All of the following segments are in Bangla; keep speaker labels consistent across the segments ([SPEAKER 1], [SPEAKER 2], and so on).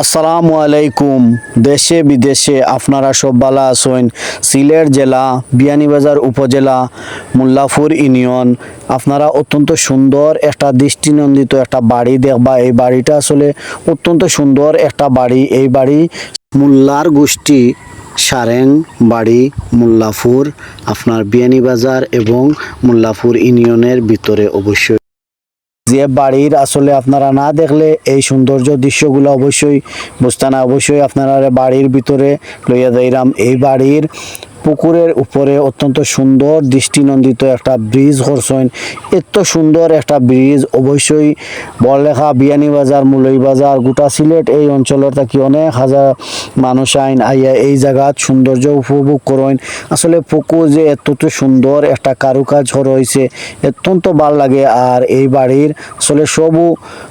[SPEAKER 1] আসসালামু আলাইকুম। দেশে বিদেশে আপনারা সব ভালো আছেন। সিলেট জেলা বিয়ানীবাজার উপজেলা মোল্লাপুর ইউনিয়ন আপনারা অত্যন্ত সুন্দর একটা দৃষ্টিনন্দিত একটা বাড়ি দেখবা। এই বাড়িটা আসলে অত্যন্ত সুন্দর একটা বাড়ি। এই বাড়ি মোল্লার গোষ্ঠী সারেং বাড়ি মোল্লাপুর আপনার বিয়ানীবাজার এবং মোল্লাপুর ইউনিয়নের ভিতরে অবশ্যই। যে বাড়ির আসলে আপনারা না দেখলে এই সৌন্দর্য দৃশ্যগুলো অবশ্যই বুঝতে না। অবশ্যই আপনারা বাড়ির ভিতরে লইয়া যাইরাম। এই বাড়ির পুকুরের উপরে অত্যন্ত সুন্দর দৃষ্টিনন্দিত একটা ব্রিজ করছেন। এত সুন্দর একটা ব্রিজ অবশ্যই বড়লেখা বিয়ানীবাজার মুলইবাজার গোটা সিলেট এই অঞ্চলের থাকি অনেক হাজার মানুষ আইয়া এই জায়গাত সৌন্দর্য উপভোগ করেন। আসলে পুকুর যে এত সুন্দর একটা কারুকাজ রয়েছে অত্যন্ত ভাল লাগে। আর এই বাড়ির আসলে সবও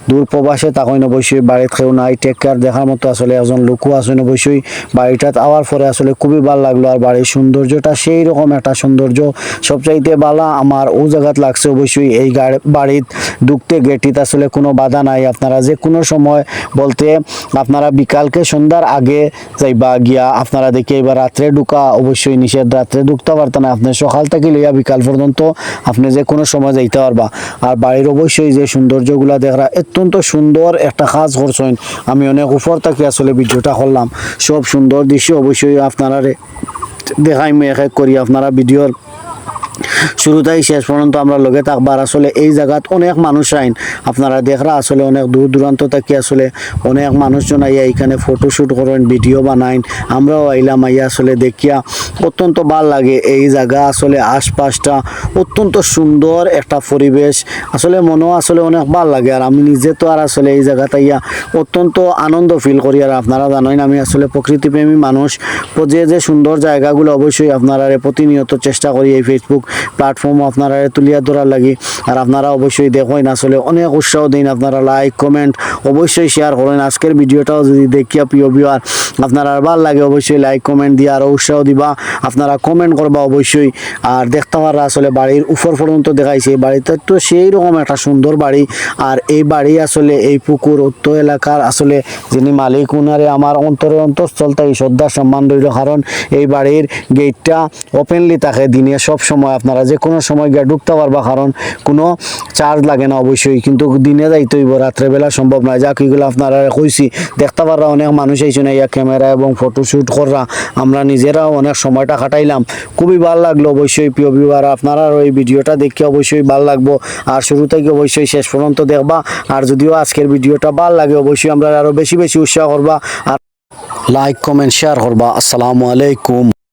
[SPEAKER 1] দূর প্রবাসে তখন অবশ্যই বাড়িতে কেউ নাই, টেক কেয়ার দেখার মতো আসলে একজন লোকও আছেন। অবশ্যই বাড়িটাতে আওয়ার পরে আসলে খুবই ভালো লাগলো। আর বাড়ির সৌন্দর্যটা সেই রকম একটা সৌন্দর্য সবচাইতে ভালো আমার ও জায়গাত লাগছে। অবশ্যই এই বাড়িত ঢুকতে গেটিতে আসলে কোনো বাধা নাই। আপনারা যে কোনো সময় বলতে আপনারা বিকালকে সন্ধ্যার আগে যাইবা গিয়া আপনারা দেখে এবার রাত্রে ঢুকা অবশ্যই নিষেধ। রাত্রে ঢুকতে পারতেন না, আপনি সকাল থেকে লইয়া বিকাল পর্যন্ত আপনি যে কোনো সময় যাইতে পারবা। আর বাড়ির অবশ্যই যে সৌন্দর্যগুলা দেখরা অত্যন্ত সুন্দর একটা কাজ করছেন। আমি অনেক উপর থেকে আসলে ভিডিওটা করলাম। সব সুন্দর দৃশ্য অবশ্যই আপনারা দেখাই এক এক করি। আপনারা ভিডিওর শুরুতেই শেষ পর্যন্ত আমরা লগে থাকবার। আসলে এই জায়গাত অনেক মানুষ আইন আপনারা দেখরা আসলে অনেক দূর দূরান্ত থেকে আসলে অনেক মানুষজন আইয়া এখানে ফটোশ্যুট করেন, ভিডিও বানাইন। আমরাও আইলাম আইয়া আসলে দেখিয়া অত্যন্ত ভাল লাগে। এই জায়গা আসলে আশপাশটা অত্যন্ত সুন্দর একটা পরিবেশ, আসলে মনও আসলে অনেক ভাল লাগে। আর আমি নিজে তো আর আসলে এই জায়গাতে আইয়া অত্যন্ত আনন্দ ফিল করি। আর আপনারা জানেন আমি আসলে প্রকৃতিপ্রেমী মানুষ। যে সুন্দর জায়গাগুলো অবশ্যই আপনারা প্রতিনিয়ত চেষ্টা করি এই ফেসবুক প্ল্যাটফর্ম আপনারা তুলিয়া ধরার লাগি। আর আপনারা অবশ্যই দেখেন আসলে অনেক উৎসাহ দিন। আপনারা লাইক কমেন্ট অবশ্যই শেয়ার করেন। আজকের ভিডিওটাও যদি দেখিয়া প্রিয় ভিউয়ার আপনারা ভালো লাগে অবশ্যই লাইক কমেন্ট দিয়ে আরও উৎসাহ দিবা। আপনারা কমেন্ট করবা অবশ্যই। আর দেখতে পারা আসলে বাড়ির উপর পর্যন্ত দেখাইছে। এই বাড়িটা তো সেই রকম একটা সুন্দর বাড়ি। আর এই বাড়ি আসলে এই পুকুর উত্ত এলাকার আসলে যিনি মালিক উনারে আমার অন্তঃস্থল থেকে শ্রদ্ধা সম্মান রইল। কারণ এই বাড়ির গেটটা ওপেনলি থাকে দিনে সব সময়, আপনারা যে কোনো সময় গিয়ে ঢুকতে পারবা। কারণ কোনো চার্জ লাগে না অবশ্যই, কিন্তু দিনে যাইতে হইব, রাত্রেবেলা সম্ভব নয়। যাক এগুলো আপনারা কইছি দেখতে পাররা অনেক মানুষ আইছে না ইয়া ক্যামেরা এবং ফটোশ্যুট করা। আমরা নিজেরাও অনেক সময়টা কাটাইলাম, খুবই ভালো লাগলো। অবশ্যই প্রিয় ভিউয়ার আপনারা এই ভিডিওটা দেখে অবশ্যই ভালো লাগবো। আর শুরু থেকে অবশ্যই শেষ পর্যন্ত দেখবা। আর যদিও আজকের ভিডিওটা ভালো লাগে অবশ্যই আমরা আরও বেশি বেশি উৎসাহ করবা আর লাইক কমেন্ট শেয়ার করবা। আসসালামু আলাইকুম।